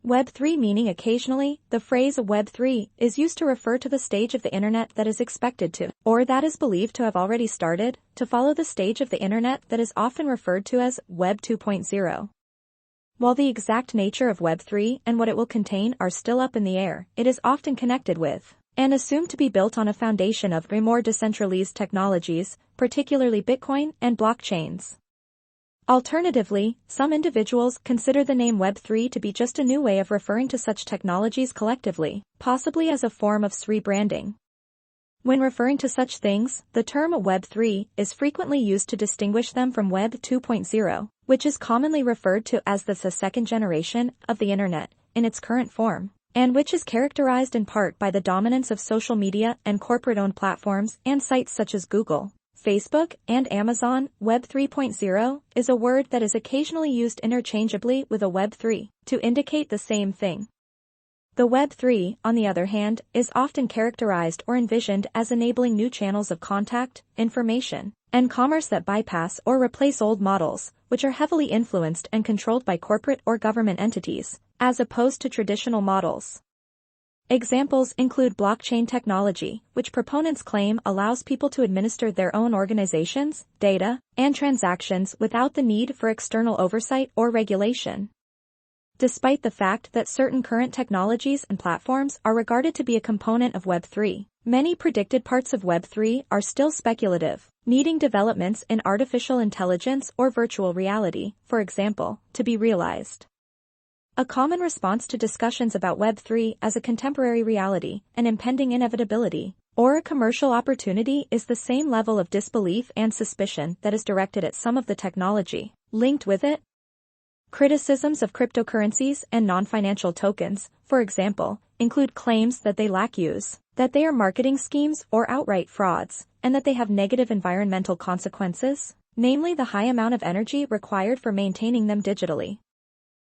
Web3 meaning occasionally, the phrase Web3 is used to refer to the stage of the internet that is expected to, or that is believed to have already started, to follow the stage of the internet that is often referred to as Web 2.0. While the exact nature of Web3 and what it will contain are still up in the air, it is often connected with and assumed to be built on a foundation of more decentralized technologies, particularly Bitcoin and blockchains. Alternatively, some individuals consider the name Web3 to be just a new way of referring to such technologies collectively, possibly as a form of rebranding. When referring to such things, the term Web3 is frequently used to distinguish them from Web 2.0, which is commonly referred to as the second generation of the Internet in its current form, and which is characterized in part by the dominance of social media and corporate-owned platforms and sites such as Google, Facebook, and Amazon. Web 3.0 is a word that is occasionally used interchangeably with a Web 3 to indicate the same thing. The Web 3, on the other hand, is often characterized or envisioned as enabling new channels of contact, information, and commerce that bypass or replace old models, which are heavily influenced and controlled by corporate or government entities, as opposed to traditional models. Examples include blockchain technology, which proponents claim allows people to administer their own organizations, data, and transactions without the need for external oversight or regulation. Despite the fact that certain current technologies and platforms are regarded to be a component of Web3, many predicted parts of Web3 are still speculative, needing developments in artificial intelligence or virtual reality, for example, to be realized. A common response to discussions about Web3 as a contemporary reality, an impending inevitability, or a commercial opportunity is the same level of disbelief and suspicion that is directed at some of the technology linked with it. Criticisms of cryptocurrencies and non-financial tokens, for example, include claims that they lack use, that they are marketing schemes or outright frauds, and that they have negative environmental consequences, namely the high amount of energy required for maintaining them digitally.